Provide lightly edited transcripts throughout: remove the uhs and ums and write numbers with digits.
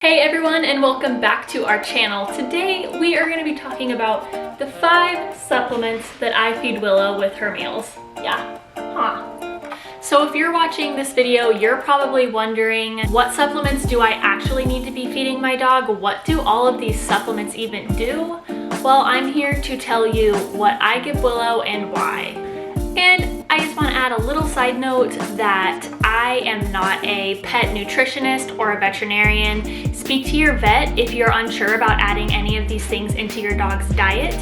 Hey everyone, and welcome back to our channel. Today we are going to be talking about the 5 supplements that I feed Willow with her meals. Yeah, So if you're watching this video, you're probably wondering, what supplements do I actually need to be feeding my dog? What do all of these supplements even do? Well, I'm here to tell you what I give Willow and why. And I just want to add a little side note that I am not a pet nutritionist or a veterinarian. Speak to your vet if you're unsure about adding any of these things into your dog's diet.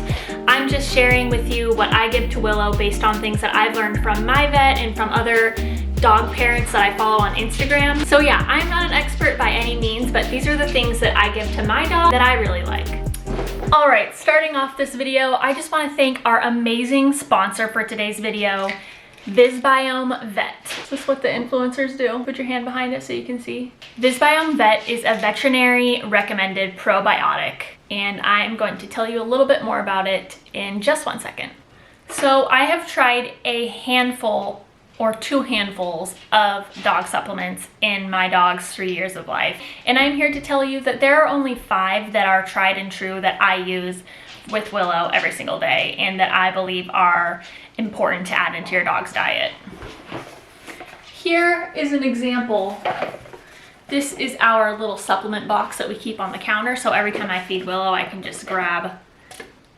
I'm just sharing with you what I give to Willow based on things that I've learned from my vet and from other dog parents that I follow on Instagram. So yeah, I'm not an expert by any means, but these are the things that I give to my dog that I really like. All right, starting off this video, I just want to thank our amazing sponsor for today's video, Visbiome Vet. Is this what the influencers do? Put your hand behind it so you can see. Visbiome Vet is a veterinary recommended probiotic, and I'm going to tell you a little bit more about it in just 1 second. So I have tried a handful or 2 handfuls of dog supplements in my dog's 3 years of life. And I'm here to tell you that there are only 5 that are tried and true that I use with Willow every single day and that I believe are important to add into your dog's diet. Here is an example. This is our little supplement box that we keep on the counter, so every time I feed Willow, I can just grab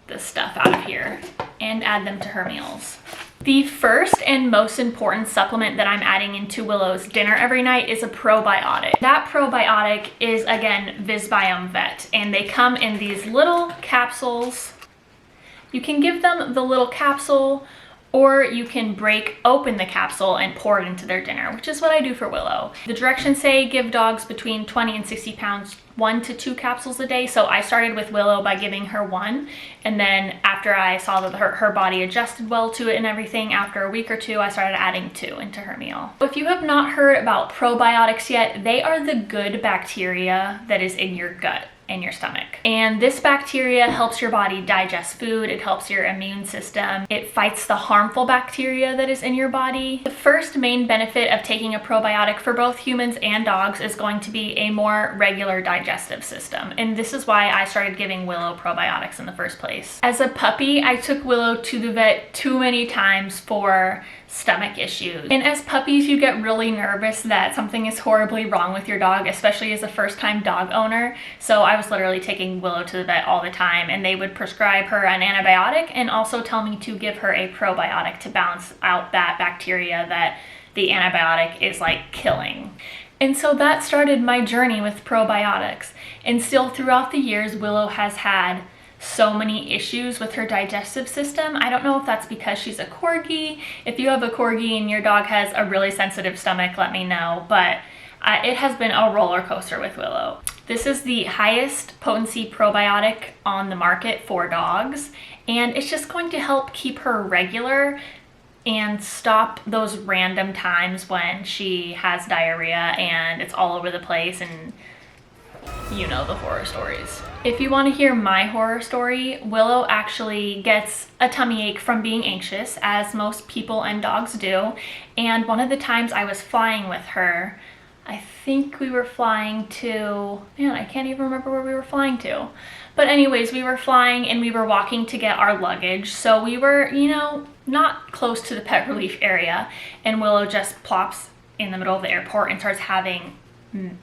this stuff out of here and add them to her meals. The first and most important supplement that I'm adding into Willow's dinner every night is a probiotic. That probiotic is, again, Visbiome Vet, and they come in these little capsules. You can give them the little capsule, or you can break open the capsule and pour it into their dinner, which is what I do for Willow. The directions say give dogs between 20 and 60 pounds 1 to 2 capsules a day. So I started with Willow by giving her 1. And then after I saw that her body adjusted well to it and everything, after a week or 2, I started adding 2 into her meal. If you have not heard about probiotics yet, they are the good bacteria that is in your gut and your stomach. And this bacteria helps your body digest food, it helps your immune system, it fights the harmful bacteria that is in your body. The first main benefit of taking a probiotic for both humans and dogs is going to be a more regular digestive system. And this is why I started giving Willow probiotics in the first place. As a puppy, I took Willow to the vet too many times for stomach issues. And as puppies, you get really nervous that something is horribly wrong with your dog, especially as a first-time dog owner. So I was literally taking Willow to the vet all the time, and they would prescribe her an antibiotic and also tell me to give her a probiotic to balance out that bacteria that the antibiotic is like killing. And so that started my journey with probiotics. And still throughout the years, Willow has had so many issues with her digestive system. I don't know if that's because she's a Corgi. If you have a Corgi and your dog has a really sensitive stomach, let me know. But it has been a roller coaster with Willow. This is the highest potency probiotic on the market for dogs, and it's just going to help keep her regular and stop those random times when she has diarrhea and it's all over the place, and you know the horror stories. If you want to hear my horror story, Willow actually gets a tummy ache from being anxious, as most people and dogs do. And one of the times I was flying with her, I think we were flying to, man, I can't even remember where we were flying to. But anyways, we were flying and we were walking to get our luggage. So we were, you know, not close to the pet relief area. And Willow just plops in the middle of the airport and starts having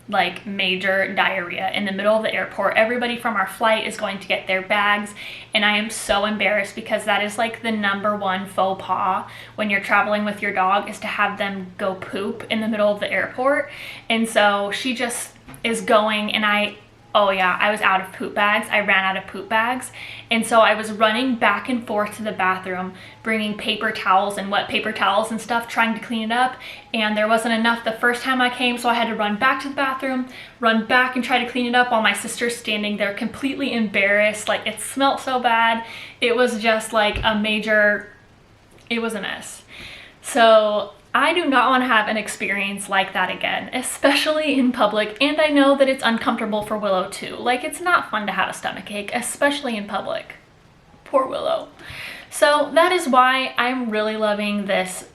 like major diarrhea in the middle of the airport. Everybody from our flight is going to get their bags, and I am so embarrassed because that is like the #1 faux pas when you're traveling with your dog, is to have them go poop in the middle of the airport. And so she just is going, and I was out of poop bags. I ran out of poop bags. And so I was running back and forth to the bathroom, bringing paper towels and wet paper towels and stuff, trying to clean it up. And there wasn't enough the first time I came, so I had to run back to the bathroom, run back and try to clean it up while my sister's standing there completely embarrassed. Like, it smelled so bad. It was just like it was a mess. So I do not want to have an experience like that again, especially in public, and I know that it's uncomfortable for Willow too. Like, it's not fun to have a stomach ache, especially in public. Poor Willow. So that is why I'm really loving this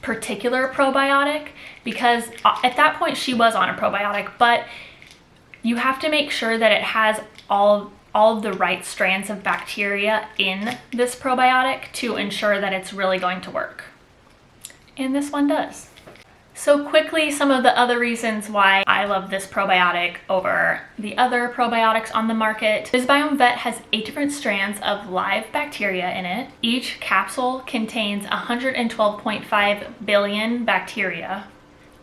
particular probiotic, because at that point she was on a probiotic, but You have to make sure that it has all of the right strands of bacteria in this probiotic to ensure that it's really going to work. And this one does. So quickly, some of the other reasons why I love this probiotic over the other probiotics on the market. Biome Vet has 8 different strands of live bacteria in it. Each capsule contains 112.5 billion bacteria,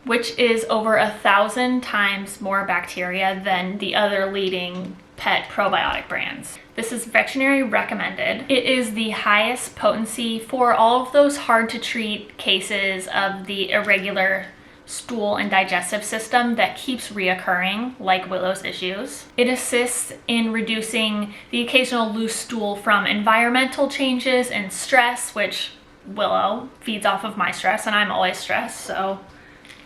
which is over 1,000 times more bacteria than the other leading pet probiotic brands. This is veterinary recommended. It is the highest potency for all of those hard to treat cases of the irregular stool and digestive system that keeps reoccurring, like Willow's issues. It assists in reducing the occasional loose stool from environmental changes and stress, which Willow feeds off of my stress, and I'm always stressed, so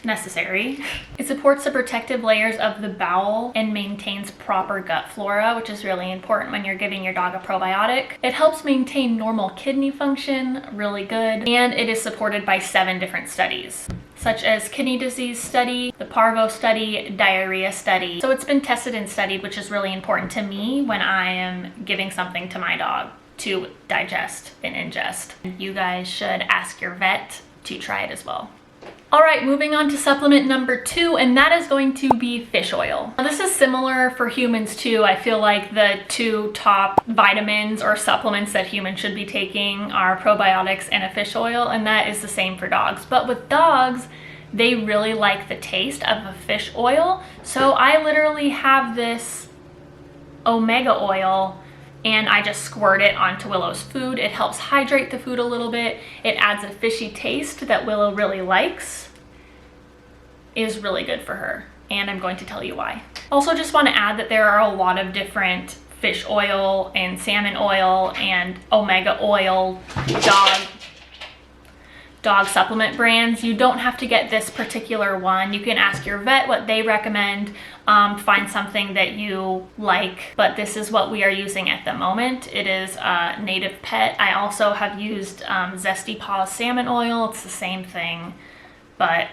necessary. It supports the protective layers of the bowel and maintains proper gut flora, which is really important when you're giving your dog a probiotic. It helps maintain normal kidney function, really good. And it is supported by 7 different studies, such as kidney disease study, the parvo study, diarrhea study. So it's been tested and studied, which is really important to me when I am giving something to my dog to digest and ingest. You guys should ask your vet to try it as well. All right, moving on to supplement number 2, and that is going to be fish oil. Now, this is similar for humans too. I feel like the 2 top vitamins or supplements that humans should be taking are probiotics and a fish oil, and that is the same for dogs. But with dogs, they really like the taste of a fish oil. So I literally have this omega oil and I just squirt it onto Willow's food. It helps hydrate the food a little bit. It adds a fishy taste that Willow really likes. Is really good for her, and I'm going to tell you why. Also, just want to add that there are a lot of different fish oil and salmon oil and omega oil dog supplement brands. You don't have to get this particular one. You can ask your vet what they recommend, find something that you like, but this is what we are using at the moment. It is Native Pet. I also have used Zesty Paws salmon oil. It's the same thing, but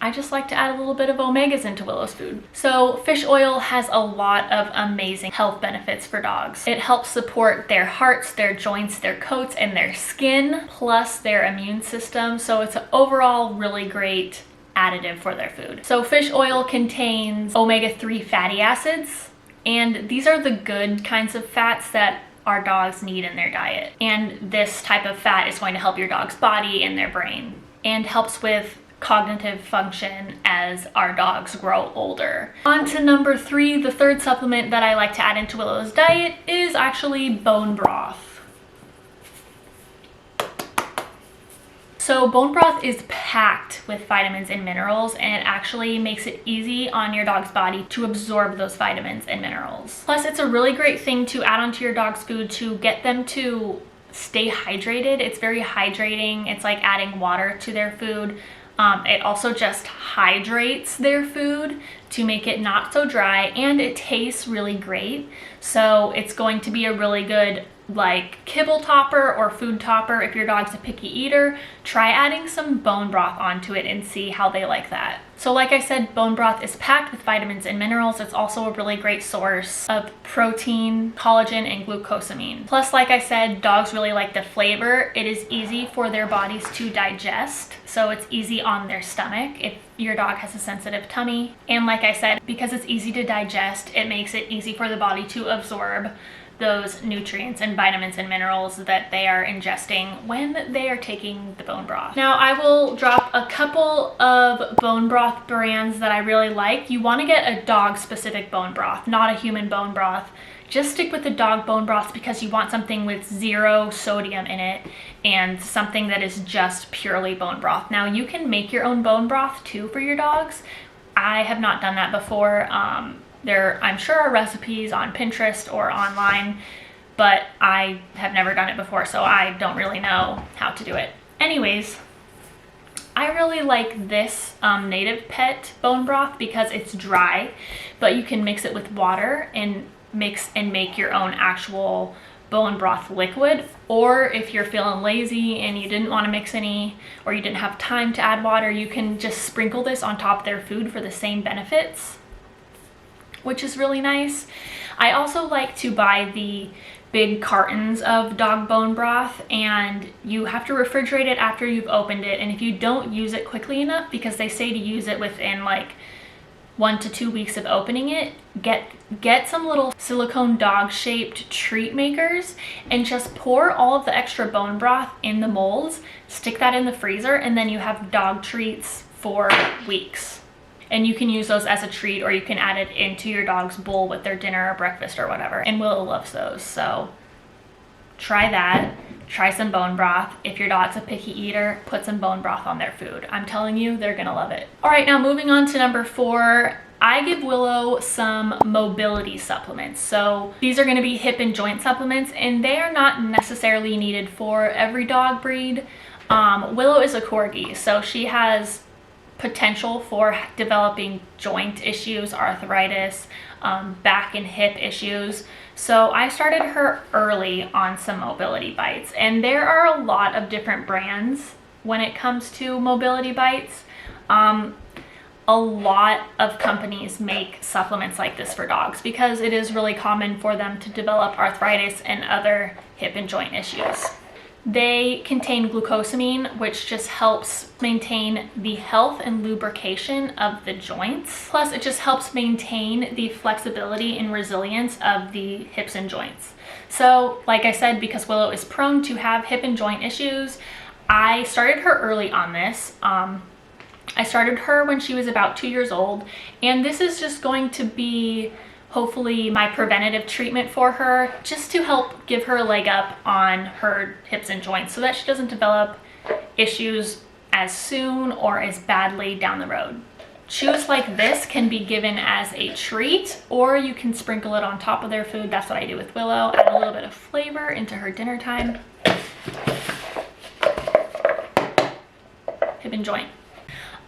I just like to add a little bit of omegas into Willow's food. So fish oil has a lot of amazing health benefits for dogs. It helps support their hearts, their joints, their coats, and their skin, plus their immune system. So it's an overall really great additive for their food. So fish oil contains omega-3 fatty acids, and these are the good kinds of fats that our dogs need in their diet. And this type of fat is going to help your dog's body and their brain, and helps with cognitive function as our dogs grow older. On to number 3, the third supplement that I like to add into Willow's diet is actually bone broth. So bone broth is packed with vitamins and minerals, and it actually makes it easy on your dog's body to absorb those vitamins and minerals. Plus, it's a really great thing to add onto your dog's food to get them to stay hydrated. It's very hydrating. It's like adding water to their food. It also just hydrates their food to make it not so dry, and it tastes really great. So it's going to be a really good like kibble topper or food topper. If your dog's a picky eater, try adding some bone broth onto it and see how they like that. So like I said, bone broth is packed with vitamins and minerals. It's also a really great source of protein, collagen, and glucosamine. Plus, like I said, dogs really like the flavor. It is easy for their bodies to digest, so it's easy on their stomach if your dog has a sensitive tummy. And like I said, because it's easy to digest, it makes it easy for the body to absorb those nutrients and vitamins and minerals that they are ingesting when they are taking the bone broth. Now, I will drop a couple of bone broth brands that I really like. You want to get a dog specific bone broth, not a human bone broth. Just stick with the dog bone broth because you want something with 0 sodium in it and something that is just purely bone broth. Now, you can make your own bone broth too for your dogs. I have not done that before. There, I'm sure, are recipes on Pinterest or online, but I have never done it before, so I don't really know how to do it. Anyways, I really like this Native Pet bone broth because it's dry, but you can mix it with water and mix and make your own actual bone broth liquid. Or if you're feeling lazy and you didn't want to mix any, or you didn't have time to add water, you can just sprinkle this on top of their food for the same benefits. which is really nice. I also like to buy the big cartons of dog bone broth, and you have to refrigerate it after you've opened it. And if you don't use it quickly enough, because they say to use it within like 1 to 2 weeks of opening it, get some little silicone dog shaped treat makers and just pour all of the extra bone broth in the molds, stick that in the freezer, and then you have dog treats for weeks. And you can use those as a treat, or you can add it into your dog's bowl with their dinner or breakfast or whatever. And Willow loves those, so try that. Try some bone broth. If your dog's a picky eater, put some bone broth on their food. I'm telling you, they're gonna love it. All right, now moving on to number 4, I give Willow some mobility supplements. So these are gonna be hip and joint supplements, and they are not necessarily needed for every dog breed. Willow is a Corgi, so she has potential for developing joint issues, arthritis, back and hip issues. So I started her early on some mobility bites, and there are a lot of different brands when it comes to mobility bites. A lot of companies make supplements like this for dogs because it is really common for them to develop arthritis and other hip and joint issues. They contain glucosamine, which just helps maintain the health and lubrication of the joints. Plus, it just helps maintain the flexibility and resilience of the hips and joints. So, like I said, because Willow is prone to have hip and joint issues, I started her early on this. I started her when she was about 2 years old, and this is just going to be hopefully my preventative treatment for her, just to help give her a leg up on her hips and joints so that she doesn't develop issues as soon or as badly down the road. Chews like this can be given as a treat, or you can sprinkle it on top of their food. That's what I do with Willow. Add a little bit of flavor into her dinner time. Hip and joint.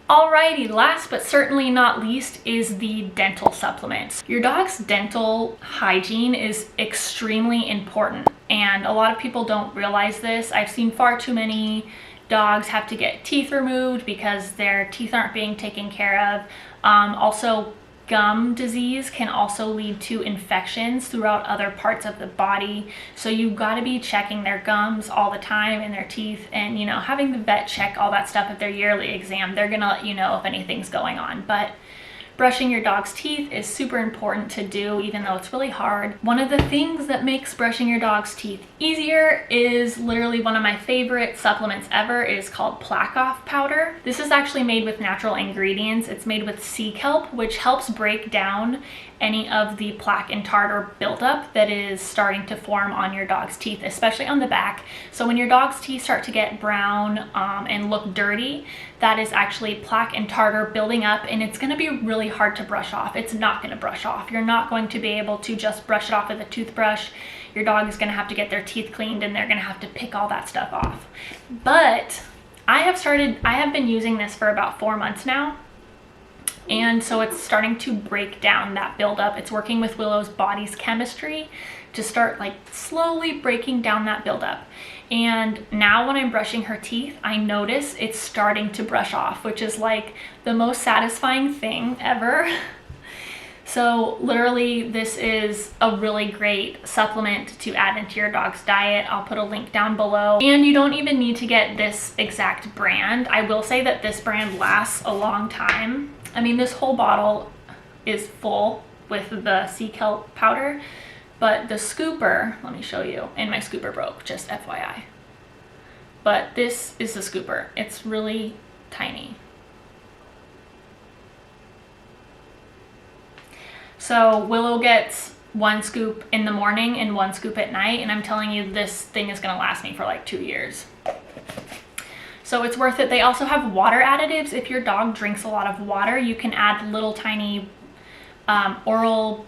Alrighty, last but certainly not least is the dental supplements. Your dog's dental hygiene is extremely important, and a lot of people don't realize this. I've seen far too many dogs have to get teeth removed because their teeth aren't being taken care of. Also, gum disease can also lead to infections throughout other parts of the body. So you've got to be checking their gums all the time and their teeth, and having the vet check all that stuff at their yearly exam. They're gonna let you know if anything's going on. But brushing your dog's teeth is super important to do, even though it's really hard. One of the things that makes brushing your dog's teeth easier is literally one of my favorite supplements ever. It is called Plaque Off powder. This is actually made with natural ingredients. It's made with sea kelp, which helps break down any of the plaque and tartar buildup that is starting to form on your dog's teeth, especially on the back. So when your dog's teeth start to get brown and look dirty, that is actually plaque and tartar building up, and it's going to be really hard to brush off. It's not going to brush off. You're not going to be able to just brush it off with a toothbrush. Your dog is going to have to get their teeth cleaned, and they're going to have to pick all that stuff off. But I have been using this for about 4 months now. And so it's starting to break down that buildup. It's working with Willow's body's chemistry to start like slowly breaking down that buildup. And now when I'm brushing her teeth, I notice it's starting to brush off, which is like the most satisfying thing ever. So literally, this is a really great supplement to add into your dog's diet. I'll put a link down below. And you don't even need to get this exact brand. I will say that this brand lasts a long time. I mean, this whole bottle is full with the sea kelp powder, but the scooper, let me show you, and my scooper broke, just FYI. But this is the scooper. It's really tiny. So Willow gets 1 scoop in the morning and 1 scoop at night, and I'm telling you, this thing is gonna last me for like 2 years. So it's worth it. They also have water additives. If your dog drinks a lot of water, you can add little tiny oral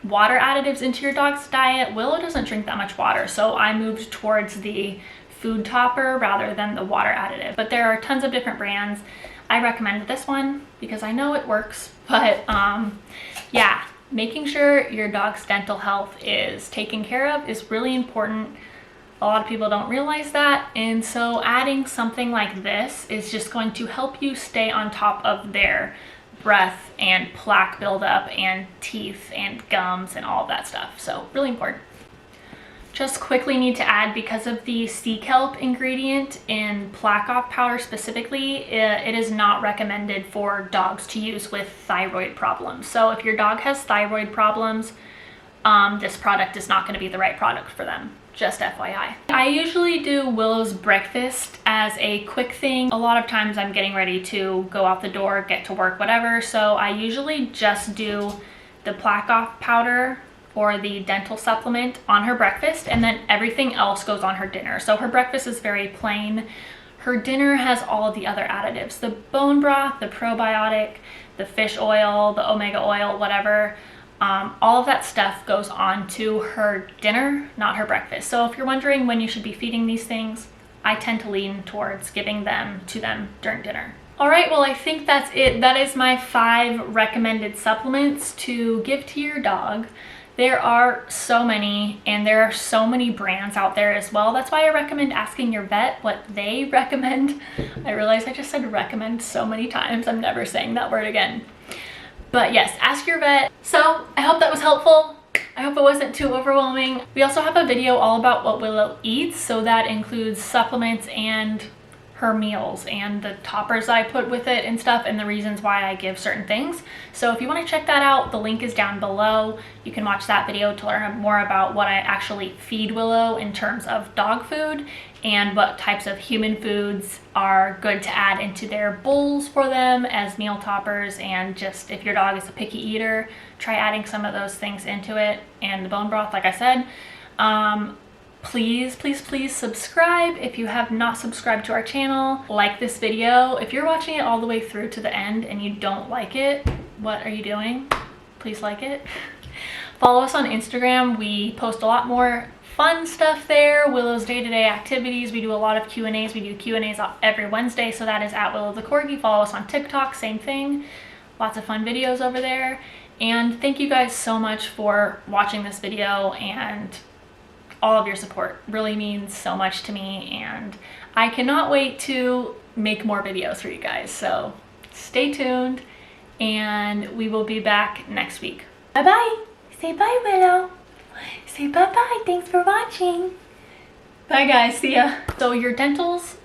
water additives into your dog's diet. Willow doesn't drink that much water, so I moved towards the food topper rather than the water additive. But there are tons of different brands. I recommend this one because I know it works. But yeah, making sure your dog's dental health is taken care of is really important. A lot of people don't realize that, and so adding something like this is just going to help you stay on top of their breath and plaque buildup and teeth and gums and all of that stuff. So really important. Just quickly need to add, because of the sea kelp ingredient in plaque off powder specifically, it is not recommended for dogs to use with thyroid problems. So if your dog has thyroid problems, this product is not going to be the right product for them. Just FYI. I usually do Willow's breakfast as a quick thing. A lot of times I'm getting ready to go out the door, get to work, whatever. So I usually just do the plaque off powder or the dental supplement on her breakfast, and then everything else goes on her dinner. So her breakfast is very plain. Her dinner has all of the other additives, the bone broth, the probiotic, the fish oil, the omega oil, whatever. All of that stuff goes on to her dinner, not her breakfast. So if you're wondering when you should be feeding these things, I tend to lean towards giving them to them during dinner. All right, well, I think that's it. That is my 5 recommended supplements to give to your dog. There are so many, and there are so many brands out there as well. That's why I recommend asking your vet what they recommend. I realize I just said recommend so many times. I'm never saying that word again. But yes, ask your vet. So I hope that was helpful. I hope it wasn't too overwhelming. We also have a video all about what Willow eats. So that includes supplements and her meals and the toppers I put with it and stuff, and the reasons why I give certain things. So if you want to check that out, the link is down below. You can watch that video to learn more about what I actually feed Willow in terms of dog food and what types of human foods are good to add into their bowls for them as meal toppers. And just if your dog is a picky eater, try adding some of those things into it. And the bone broth, like I said. Please, please, please subscribe if you have not subscribed to our channel. Like this video. If you're watching it all the way through to the end and you don't like it, what are you doing? Please like it. Follow us on Instagram. We post a lot more fun stuff there. Willow's day-to-day activities. We do a lot of Q&As. We do Q&As every Wednesday, so that is at Willow the Corgi. Follow us on TikTok, same thing. Lots of fun videos over there. And thank you guys so much for watching this video, and all of your support really means so much to me, and I cannot wait to make more videos for you guys. So stay tuned, and we will be back next week. Bye-bye. Say bye, Willow. Say bye-bye. Thanks for watching. Bye, guys. See ya. So your dentals